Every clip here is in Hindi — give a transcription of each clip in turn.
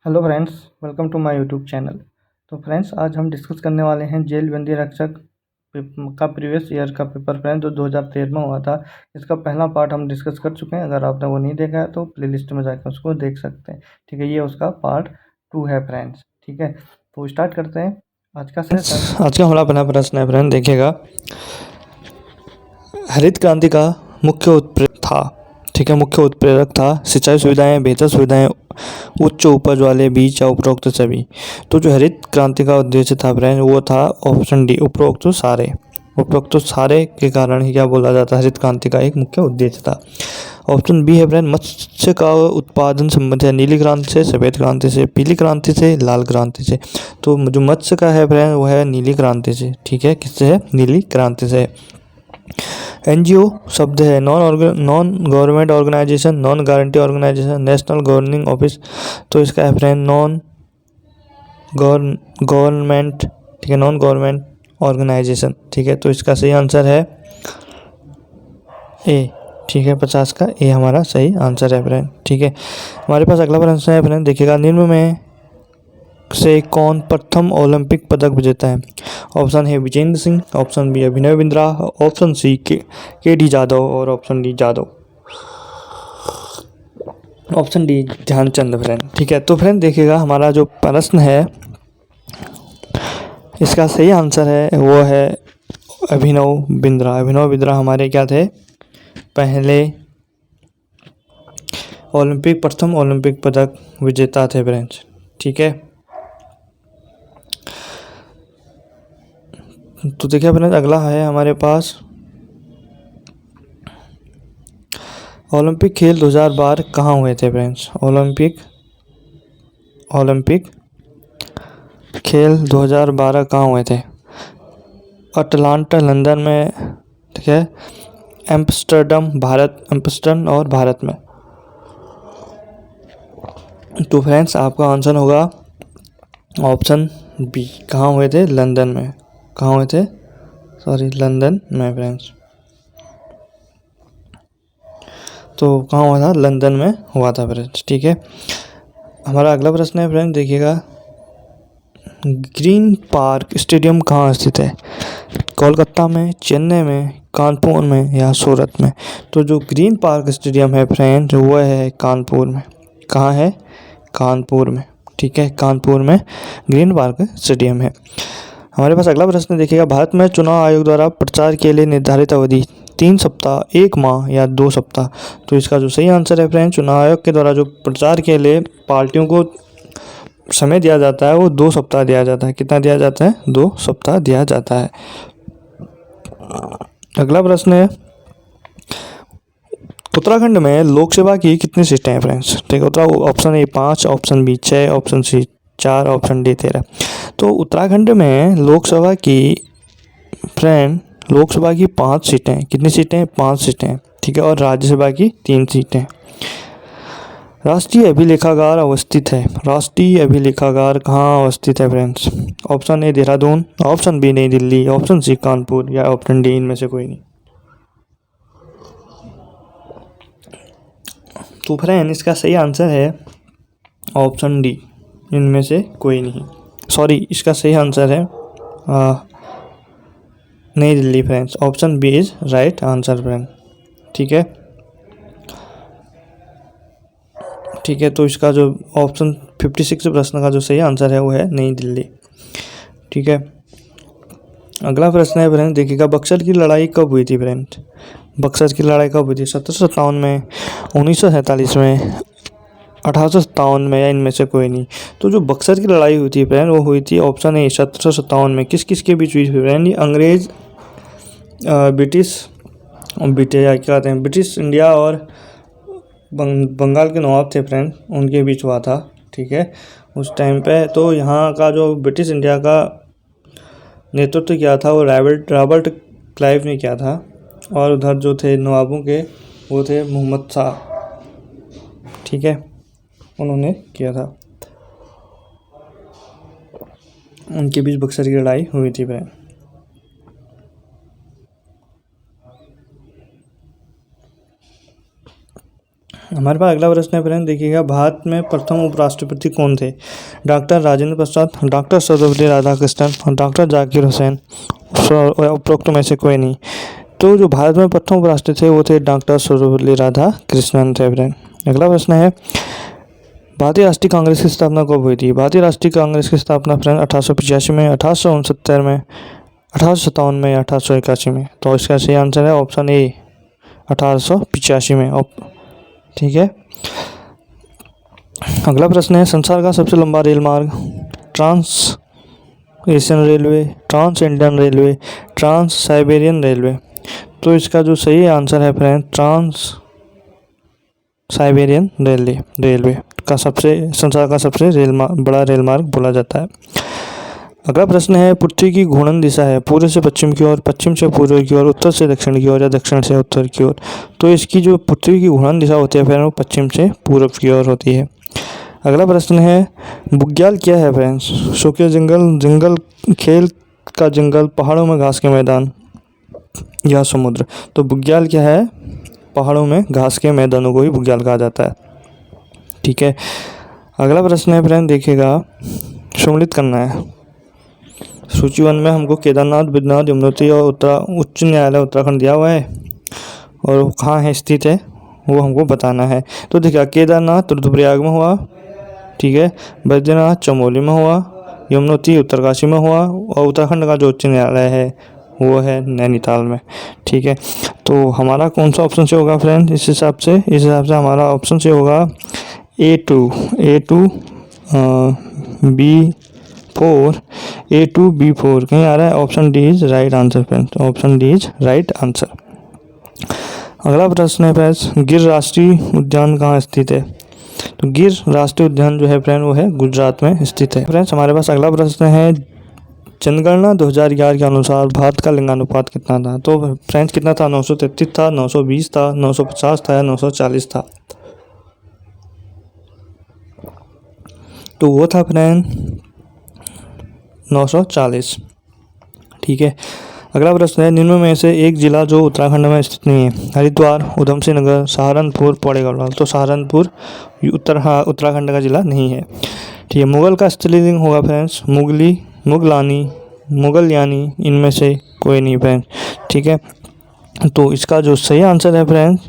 Hello friends, welcome to my YouTube channel. तो फ्रेंड्स, आज हम डिस्कस करने वाले हैं जेल बंदी रक्षक का प्रीवियस ईयर का पेपर फ्रेंड्स जो 2013 में हुआ था। इसका पहला पार्ट हम डिस्कस कर चुके हैं। अगर आपने वो नहीं देखा है तो प्लेलिस्ट में जाकर उसको देख सकते हैं। ठीक है, ये उसका पार्ट 2 है फ्रेंड्स। ठीक है, तो स्टार्ट करते हैं आज का सेशन। आज का हमारा पहला प्रश्न है फ्रेंड, देखिएगा। हरित क्रांति का मुख्य उत्प्रेरक था, ठीक है, मुख्य उत्प्रेरक था सिंचाई सुविधाएं, बेहतर सुविधाएं, उच्च उपज वाले बीज या उपरोक्त सभी। तो जो हरित क्रांति का उद्देश्य था फ्रेंड, वो था ऑप्शन डी, उपरोक्त सारे। उपरोक्त सारे के कारण ही क्या बोला जाता है, हरित क्रांति का एक मुख्य उद्देश्य था। ऑप्शन बी है फ्रेंड, मत्स्य का उत्पादन संबंधित है नीली क्रांति से, सफ़ेद क्रांति से, पीली क्रांति से, लाल क्रांति से। तो जो मत्स्य का है फ्रेंड, वो है नीली क्रांति से। ठीक है, किससे है? नीली क्रांति से। एनजीओ शब्द है non government organization, non guarantee organization, national governing office. तो इसका है फ्रेंड नॉन गवर्नमेंट, ठीक है, नॉन गवर्नमेंट ऑर्गेनाइजेशन। ठीक है, तो इसका सही आंसर है ए। ठीक है, 50 का ए हमारा सही आंसर है फ्रेंड। ठीक है, हमारे पास अगला प्रश्न है फ्रेंड, देखिएगा। निम्न में से कौन प्रथम ओलंपिक पदक विजेता है? ऑप्शन है Vijender Singh, option B Abhinav Bindra, option C K D Yadav और option D Yadav, option D Dhyanchand friend. ठीक है, तो फ्रेंड देखिएगा, हमारा जो प्रश्न है इसका सही आंसर है वो है अभिनव बिंद्रा। अभिनव बिंद्रा हमारे क्या थे? पहले प्रथम ओलंपिक पदक विजेता थे फ्रेंड्स। ठीक है, तो देखिए फ्रेंड्स, अगला है हमारे पास ओलंपिक खेल 2012 कहाँ हुए थे फ्रेंड्स? ओलंपिक खेल 2012 कहाँ हुए थे? अटलांटा लंदन में, ठीक है, एम्स्टर्डम और भारत में। तो फ्रेंड्स आपका आंसर होगा ऑप्शन बी। कहाँ हुए थे? लंदन में। कहाँ हुए थे? लंदन में फ्रेंड्स। तो कहाँ हुआ था? लंदन में हुआ था फ्रेंड्स। ठीक है, हमारा अगला प्रश्न है फ्रेंड्स, देखिएगा। ग्रीन पार्क स्टेडियम कहाँ स्थित है? कोलकाता में, चेन्नई में, कानपुर में या सूरत में? तो जो ग्रीन पार्क स्टेडियम है फ्रेंड्स, वो है कानपुर में। कहाँ है? कानपुर में। ठीक है, कानपुर में ग्रीन पार्क स्टेडियम है। हमारे पास अगला प्रश्न देखिएगा। भारत में चुनाव आयोग द्वारा प्रचार के लिए निर्धारित अवधि 3 सप्ताह, 1 माह या 2 सप्ताह? तो इसका जो सही आंसर है फ्रेंड्स, चुनाव आयोग के द्वारा जो प्रचार के लिए पार्टियों को समय दिया जाता है वो 2 सप्ताह दिया जाता है। कितना दिया जाता है? 2 सप्ताह दिया जाता है। अगला प्रश्न है, उत्तराखंड में लोकसभा की कितनी सीटें हैं फ्रेंड्स? ठीक है, option A 5, option B 6, option C 4, option D 13। तो उत्तराखंड में लोकसभा की 5 सीटें। कितनी सीटें? 5 सीटें। ठीक है, और राज्यसभा की 3 सीटें। राष्ट्रीय अभिलेखागार अवस्थित है। राष्ट्रीय अभिलेखागार कहाँ अवस्थित है friends? Option A Dehradun, option B Nai Delhi, option C Kanpur या ऑप्शन डी इनमें से कोई नहीं। तो फ्रेंड इसका सही आंसर है ऑप्शन डी, इनमें से कोई नहीं। इसका सही आंसर है Nai Delhi friends. Option B is right answer friend. ठीक है, ठीक है, तो इसका जो ऑप्शन 56 प्रश्न का जो सही आंसर है वो है नई दिल्ली। ठीक है, अगला प्रश्न है फ्रेंड, देखिएगा। बक्सर की लड़ाई कब हुई थी फ्रेंड? बक्सर की लड़ाई कब हुई थी? 1757 में, 1947 में, 1857 में या इनमें से कोई नहीं? तो जो बक्सर की लड़ाई हुई थी फ्रेंड, वो हुई थी ऑप्शन ए 1757 में। किस किस के बीच हुई थी फ्रेंड? अंग्रेज, ब्रिटिश क्या कहते हैं, ब्रिटिश इंडिया और बंगाल के नवाब थे फ्रेंड, उनके बीच हुआ था। ठीक है, उस टाइम पे तो यहाँ का जो ब्रिटिश इंडिया का नेतृत्व किया था वो रॉबर्ट क्लाइव ने किया था, और उधर जो थे नवाबों के वो थे मोहम्मद शाह। ठीक है, उन्होंने किया था, उनके बीच बक्सर की लड़ाई हुई थी फ्रेंड। हमारे पास अगला प्रश्न है फ्रेंड, देखिएगा भारत में प्रथम उपराष्ट्रपति कौन थे? Doctor Rajendra Prasad, doctor Sarvepalli Radhakrishnan, doctor Zakir Hussain, उपरोक्त में से कोई नहीं। तो जो भारत में प्रथम उपराष्ट्रपति थे वो थे डॉक्टर सर्वपल्ली राधाकृष्णन थे फ्रेंड। अगला प्रश्न है, भारतीय राष्ट्रीय कांग्रेस की स्थापना कब हुई थी? भारतीय राष्ट्रीय कांग्रेस की स्थापना फ्रेंड 1885 में, 1869 में, 1857 में या 1881 में। तो इसका सही आंसर है ऑप्शन ए 1885 में। ठीक है। अगला प्रश्न है, संसार का सबसे लंबा रेल मार्ग? Trans Asian railway, trans Indian railway, trans Siberian railway. तो इसका जो सही आंसर है फ्रेंड, ट्रांस साइबेरियन रेलवे का संसार का सबसे बड़ा रेल मार्ग बोला जाता है। अगला प्रश्न है, पृथ्वी की घूर्णन दिशा है पूर्व से पश्चिम की ओर, पश्चिम से पूर्व की ओर, उत्तर से दक्षिण की ओर या दक्षिण से उत्तर की ओर। तो इसकी जो पृथ्वी की घूर्णन दिशा होती है फिर वो पश्चिम से पूर्व की ओर होती है। अगला प्रश्न है, बुग्याल क्या है फ्रेंड्स? सूखे जंगल, खेल का जंगल, पहाड़ों में घास के मैदान या समुद्र। तो बुग्याल क्या है? पहाड़ों में घास के मैदानों को ही बुग्याल कहा जाता है। ठीक है। अगला प्रश्न है फ्रेंड, देखिएगा सम्मिलित करना है। सूची 1 में हमको केदारनाथ, बद्रीनाथ, यमुनोत्री और उच्च न्यायालय उत्तराखंड दिया हुआ है और वो कहाँ है स्थित है वो हमको बताना है। तो देखिए, केदारनाथ रुद्रप्रयाग में हुआ, ठीक है, बद्रीनाथ चमोली में हुआ, यमुनोत्री उत्तरकाशी में हुआ और उत्तराखंड का जो उच्च न्यायालय है वो है नैनीताल में। ठीक है। तो हमारा कौन सा ऑप्शन से होगा फ्रेंड? इस हिसाब से हमारा ऑप्शन से होगा A2 B4 कहीं आ रहा है, option D is right answer friend, option D is right answer. अगला प्रश्न है फ्रेंड्स, गिर राष्ट्रीय उद्यान कहाँ स्थित है? तो गिर राष्ट्रीय उद्यान जो है फ्रेंड वो है गुजरात में स्थित है। फ्रेंड्स हमारे पास अगला प्रश्न है, जनगणना 2011 के अनुसार भारत का लिंगानुपात कितना था? तो फ्रेंड्स कितना था? 933 था, 920 था, 950 था या 940 था? तो वो था फ्रेंड 940। ठीक है। अगला प्रश्न है, निम्न में से एक जिला जो उत्तराखंड में स्थित नहीं है? हरिद्वार, उधमसिंह नगर, सहारनपुर, पौड़ी गढ़वाल। तो सहारनपुर उत्तराखंड का जिला नहीं है। ठीक है। मुगल का स्त्रीलिंग होगा फ्रेंड्स मुगली, मुगलानी, मुगलयानी, इनमें से कोई नहीं फ्रेंड्स। ठीक है। तो इसका जो सही आंसर है फ्रेंड्स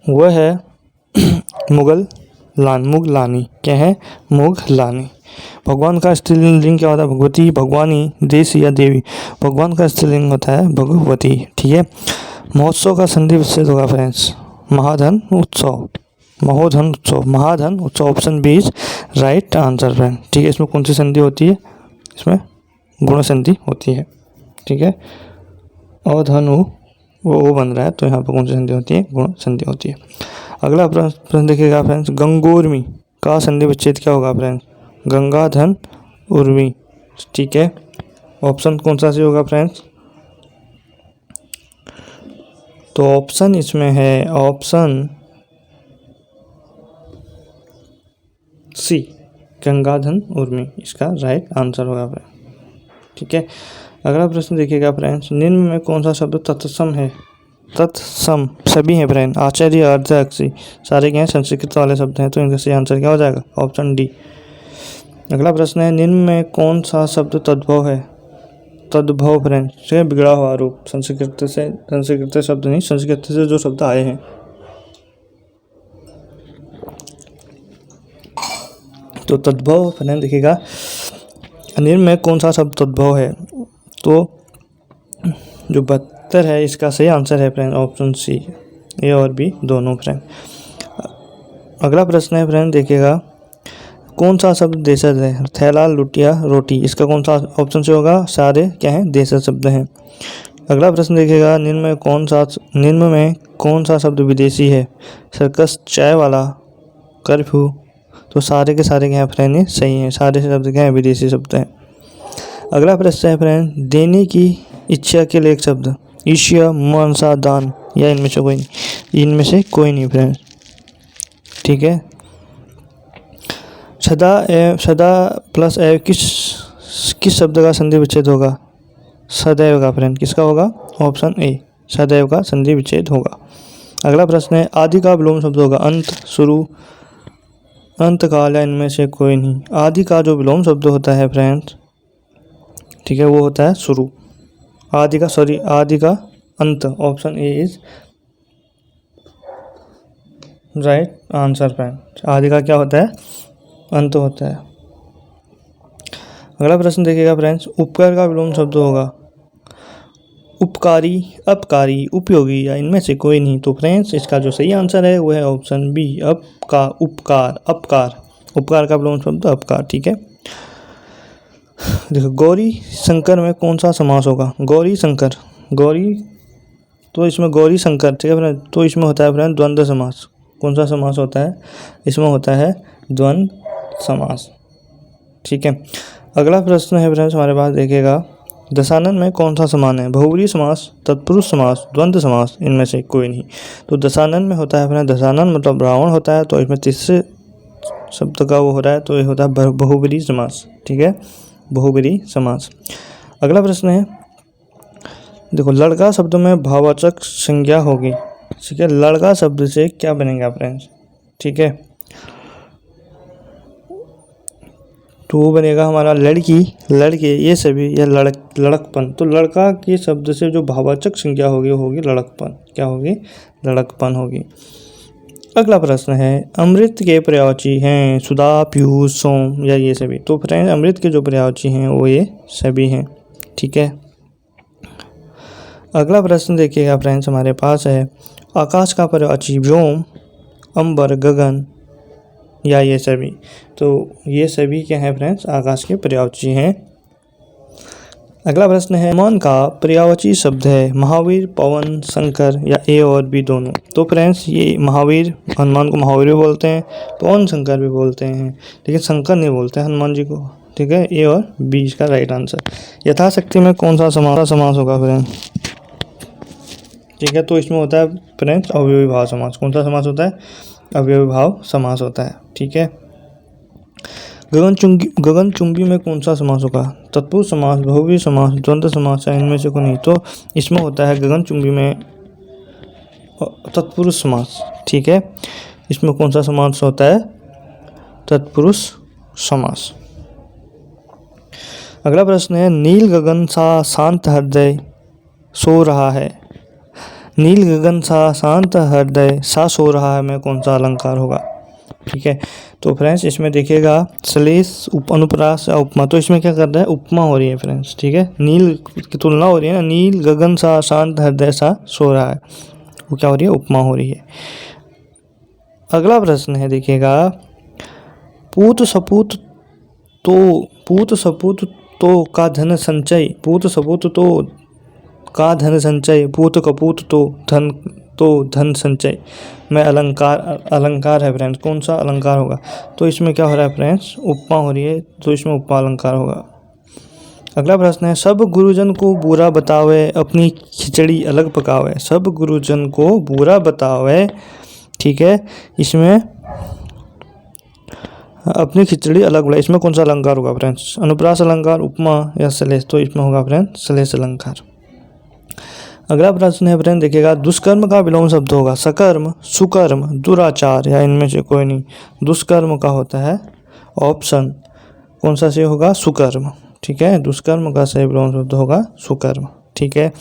वो है मुगलानी। क्या है? मुगलानी। भगवान का स्त्रीलिंग क्या होता है? भगवती, भगवानी, देसी या देवी। भगवान का स्त्रीलिंग होता है भगवती। ठीक है। महोत्सव का संधि विच्छेद होगा फ्रेंड्स महाधन उत्सव। Option B is right answer friend. ठीक है। इसमें कौन सी संधि होती है? इसमें गुण संधि होती है। ठीक है। और धनु वो बन रहा है तो यहाँ पर कौन सी संधि होती है? गुण संधि होती है। अगला प्रश्न देखिएगा फ्रेंड्स, गंगोर्मी का संधि विच्छेद क्या होगा फ्रेंड्स? गंगाधन उर्मी। ठीक है। ऑप्शन कौन सा से होगा फ्रेंड्स? तो ऑप्शन इसमें है ऑप्शन सी, गंगाधन उर्मी इसका राइट आंसर होगा फ्रेंड। ठीक है। अगला प्रश्न देखिएगा फ्रेंड्स, निम्न में कौन सा शब्द तत्सम है? तत्सम सभी हैं फ्रेंड, आचार्य, अर्ध, अक्षी सारे क्या हैं? संस्कृत वाले शब्द हैं। तो इनका सही आंसर क्या हो जाएगा? Option D. अगला प्रश्न है, निम्न में कौन सा शब्द तद्भव है? तद्भव फ्रेंड से बिगड़ा हुआ रूप, संस्कृत शब्द नहीं, संस्कृत से जो शब्द आए हैं। तो तद्भव फ्रेंड देखिएगा, निम्न में कौन सा शब्द तद्भव है? तो जो 72 है इसका सही आंसर है फ्रेंड ऑप्शन सी, ए और बी दोनों फ्रेंड। अगला प्रश्न है फ्रेंड देखिएगा, कौन सा शब्द देशज है? थैला, लुटिया, रोटी। इसका कौन सा ऑप्शन से होगा? सारे क्या हैं? देशज शब्द हैं। अगला प्रश्न देखिएगा, निम्न में कौन सा शब्द विदेशी है? सर्कस, चाय वाला, कर्फ्यू। तो सारे के सारे क्या हैं फ्रेंड? ये सही हैं, सारे शब्द क्या हैं? विदेशी शब्द हैं। अगला प्रश्न है फ्रेंड, देने की इच्छा के लिए एक शब्द, ईर्ष्या, मनसा, दान या इनमें से कोई नहीं? इनमें से कोई नहीं फ्रेंड। ठीक है। सदा प्लस एव किस शब्द का संधि विच्छेद होगा? सदैव का फ्रेंड। किसका होगा? ऑप्शन ए, सदैव का संधि विच्छेद होगा। अगला प्रश्न है आदि का विलोम शब्द होगा अंत, शुरू, अंत काल या इनमें से कोई नहीं। आदि का जो विलोम शब्द होता है फ्रेंड्स, ठीक है, वो होता है शुरू। आदि का अंत। Option A is right answer friends. आदि का क्या होता है? अंत होता है। अगला प्रश्न देखिएगा फ्रेंड्स, उपकार का विलोम शब्द होगा उपकारी, अपकारी, उपयोगी या इनमें से कोई नहीं। तो फ्रेंड्स इसका जो सही आंसर है वो है ऑप्शन बी उपकार। उपकार का विलोम शब्द अपकार, ठीक है। देखो गौरी शंकर में कौन सा समास होगा? गौरी शंकर, गौरी, तो इसमें गौरी शंकर, ठीक है फ्रेंड, तो इसमें होता है फ्रेंड द्वंद्व समास। कौन सा समास होता है? इसमें होता है द्वंद्व समास, ठीक है। अगला प्रश्न है फ्रेंड्स हमारे पास, देखिएगा दशानन में कौन सा समान है? बहुब्रीहि समास, तत्पुरुष समास, द्वंद्व समास, इनमें से कोई नहीं। तो दशानन में होता है फ्रेंड, दशानन मतलब रावण होता है, तो इसमें तीसरे शब्द का वो हो रहा है, तो ये होता है बहुब्रीहि समास, ठीक है, बहुब्रीहि समास। अगला प्रश्न है, देखो लड़का शब्द में भाववाचक संज्ञा होगी, ठीक है। लड़का शब्द से क्या बनेगा फ्रेंड्स, ठीक है, तो वो बनेगा हमारा लड़की, लड़के, ये सभी, या लड़कपन। तो लड़का के शब्द से जो भाववाचक संज्ञा होगी वो होगी लड़कपन। क्या होगी? लड़कपन होगी। अगला प्रश्न है, अमृत के पर्यायवाची हैं सुधा, पीयूष, सोम या ये सभी। तो फ्रेंड्स अमृत के जो पर्यायवाची हैं वो ये सभी हैं, ठीक है। अगला प्रश्न देखिएगा फ्रेंड्स हमारे पास है, आकाश का पर्यायवाची व्योम, अंबर, गगन या ये सभी। तो ये सभी क्या हैं फ्रेंड्स? आकाश के पर्यायवाची हैं। अगला प्रश्न है, हनुमान का पर्यायवाची शब्द है महावीर, पवन, शंकर या ए और बी दोनों। तो फ्रेंड्स ये महावीर, हनुमान को महावीर भी बोलते हैं, पवन शंकर भी बोलते हैं, लेकिन शंकर नहीं बोलते हैं हनुमान जी को, ठीक है। ए और बी इसका राइट आंसर। यथाशक्ति में कौन सा समास होगा फ्रेंड्स, ठीक है, तो इसमें होता है फ्रेंड्स अवयवी भाव समास। कौन सा समास होता है? अवयवी भाव समास होता है, ठीक है। गगनचुंबी में कौन सा समास होगा? तत्पुरुष समास, बहुव्रीहि समास, द्वंद्व समास या इनमें से कोई नहीं। तो इसमें होता है गगनचुंबी में तत्पुरुष समास, ठीक है। इसमें कौन सा समास होता है? तत्पुरुष समास। अगला प्रश्न है, नील गगन सा शांत हृदय सो रहा है। नील गगन सा शांत हृदय सा सो रहा है में कौन सा अलंकार होगा, ठीक है। तो फ्रेंड्स इसमें देखिएगा श्लेष, अनुप्रास या उपमा। तो इसमें क्या कर रहा है? उपमा हो रही है फ्रेंड्स, ठीक है। नील की तुलना हो रही है ना, नील गगन सा शांत हृदय सा सो रहा है, वो क्या हो रही है? उपमा हो रही है। अगला प्रश्न है देखिएगा, पूत सपूत तो का धन संचय, पूत सपूत तो का धन संचय, पूत कपूत तो धन संचय में अलंकार है फ्रेंड्स। कौन सा अलंकार होगा? तो इसमें क्या हो रहा है फ्रेंड्स? उपमा हो रही है, तो इसमें उपमा अलंकार होगा। अगला प्रश्न है, सब गुरुजन को बुरा बतावे अपनी खिचड़ी अलग पकावे। सब गुरुजन को बुरा बतावे, ठीक है, इसमें अपनी खिचड़ी अलग बनाए, इसमें कौन सा अलंकार होगा फ्रेंड्स? अनुप्रास अलंकार, उपमा या श्लेष। तो इसमें होगा फ्रेंड्स श्लेष अलंकार। अगला प्रश्न है फ्रेंड देखिएगा, दुष्कर्म का विलोम शब्द होगा सकर्म, सुकर्म, दुराचार या इनमें से कोई नहीं। दुष्कर्म का होता है ऑप्शन कौन सा से होगा? सुकर्म, ठीक है। दुष्कर्म का सही विलोम शब्द होगा सुकर्म, ठीक है।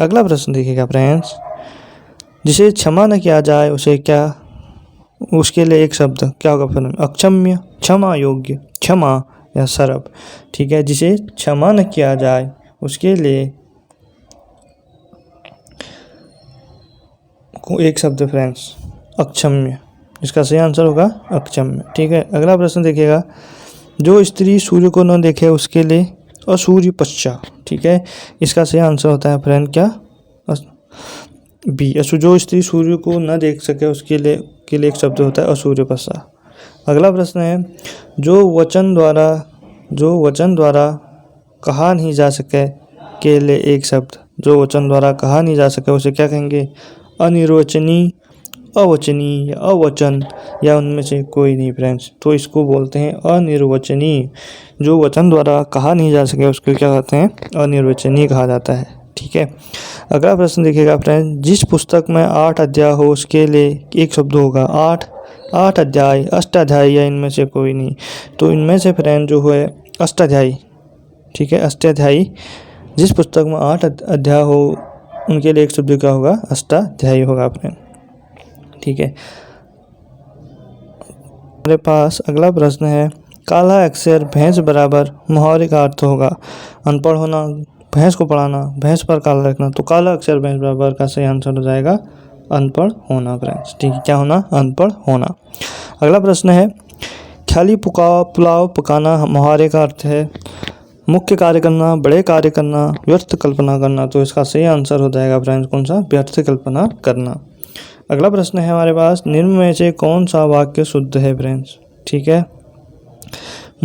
अगला प्रश्न देखिएगा फ्रेंड्स, जिसे क्षमा न किया जाए उसे क्या, उसके लिए एक शब्द क्या होगा फिर? अक्षम्य, क्षमा योग्य, क्षमा या सरब, ठीक है। जिसे क्षमा न किया जाए उसके लिए एक शब्द फ्रेंड्स अक्षम्य, इसका सही आंसर होगा अक्षम्य, ठीक है। अगला प्रश्न देखिएगा, जो स्त्री सूर्य को न देखे उसके लिए असूर्य पश्चा, ठीक है। इसका सही आंसर होता है फ्रेंड क्या? बी, जो स्त्री सूर्य को न देख सके उसके लिए एक शब्द होता है असूर्य पश्चा। अगला प्रश्न है, जो वचन द्वारा कहा नहीं जा सके के लिए एक शब्द, जो वचन द्वारा कहा नहीं जा सके उसे क्या कहेंगे? अनिर्वचनीय, अवचनीय या अवचन या उनमें से कोई नहीं फ्रेंड्स। तो इसको बोलते हैं अनिर्वचनीय। जो वचन द्वारा कहा नहीं जा सके उसको क्या कहते हैं? अनिर्वचनीय कहा जाता है, ठीक है। अगला प्रश्न देखिएगा फ्रेंड, जिस पुस्तक में 8 अध्याय हो उसके लिए एक शब्द होगा। 8 अध्याय, अष्टाध्यायी या इनमें से कोई नहीं। तो इनमें से फ्रेंड जो है अष्टाध्यायी, ठीक है, अष्टाध्यायी। जिस पुस्तक में 8 अध्याय हो उनके लिए एक शब्द क्या होगा? अष्टाध्यायी होगा फ्रेंड, ठीक है। हमारे पास अगला प्रश्न है, काला अक्षर भैंस बराबर मुहावरे का अर्थ होगा। अनपढ़ होना, भैंस को पढ़ाना, भैंस पर काला रखना। तो काला अक्षर भैंस बराबर का सही आंसर हो जाएगा अनपढ़ होना फ्रेंड्स, ठीक है। क्या होना? अनपढ़ होना। अगला प्रश्न है, ख्याली पुलाव पकाना मुहावरे का अर्थ है मुख्य कार्य करना, बड़े कार्य करना, व्यर्थ कल्पना करना। तो इसका सही आंसर हो जाएगा फ्रेंड्स कौन सा? व्यर्थ कल्पना करना। अगला प्रश्न है हमारे पास, निम्न में से कौन सा वाक्य शुद्ध है फ्रेंड्स, ठीक है।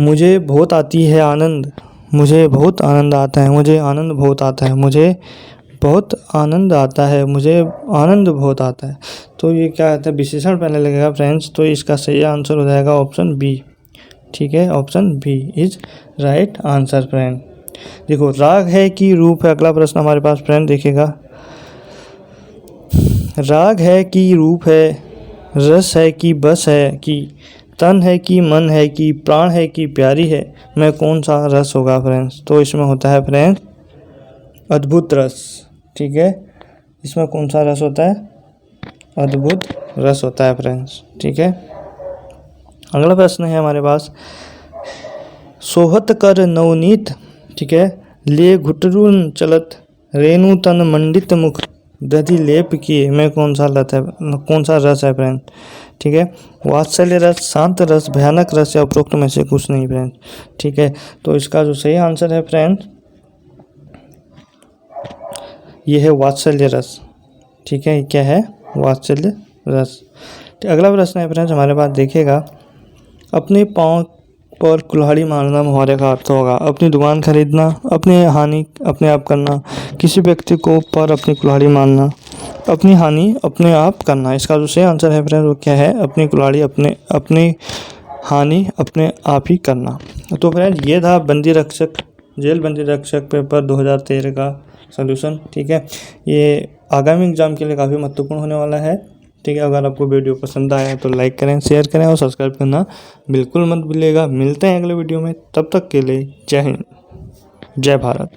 मुझे बहुत आती है आनंद, मुझे बहुत आनंद आता है, मुझे आनंद बहुत आता है, मुझे बहुत आनंद आता है, मुझे आनंद बहुत आता है। तो ये क्या आता है? विशेषण पहले लगेगा फ्रेंड्स। तो इसका सही आंसर हो जाएगा ऑप्शन बी, ठीक है। Option B is right answer friend. देखो, राग है कि रूप है। अगला प्रश्न हमारे पास फ्रेंड देखिएगा, राग है कि रूप है, रस है कि बस है, कि तन है कि मन है, कि प्राण है कि प्यारी है, मैं कौन सा रस होगा फ्रेंड्स? तो इसमें होता है फ्रेंड्स अद्भुत रस, ठीक है। इसमें कौन सा रस होता है? अद्भुत रस होता है फ्रेंड्स, ठीक है। अगला प्रश्न है हमारे पास, सोहत कर नवनीत, ठीक है, ले घुटरून चलत, रेणु तन मंडित मुख, दधि लेप किए, में कौन सा रस है फ्रेंड, ठीक है। वात्सल्य रस, शांत रस, भयानक रस या उपरोक्त में से कुछ नहीं फ्रेंड, ठीक है। तो इसका जो सही आंसर है फ्रेंड ये है वात्सल्य रस, ठीक है। क्या है? वात्सल्य रस। अगला प्रश्न है फ्रेंड्स हमारे पास देखिएगा, अपने पाँव पर कुल्हाड़ी मारना मुहावरे का अर्थ होगा। अपनी दुकान खरीदना, अपनी हानि अपने आप करना, किसी व्यक्ति को पर अपनी कुल्हाड़ी मारना, अपनी हानि अपने आप करना। इसका जो सही आंसर है फ्रेंड वो क्या है? अपनी कुल्हाड़ी अपनी हानि अपने आप ही करना। तो फ्रेंड ये था बंदी रक्षक, जेल बंदी रक्षक पेपर 2013 का सॉल्यूशन, ठीक है। ये आगामी एग्जाम के लिए काफ़ी महत्वपूर्ण होने वाला है, ठीक है। अगर आपको वीडियो पसंद आया तो लाइक करें, शेयर करें और सब्सक्राइब करना बिल्कुल मत भूलिएगा। मिलते हैं अगले वीडियो में, तब तक के लिए जय हिंद, जय भारत।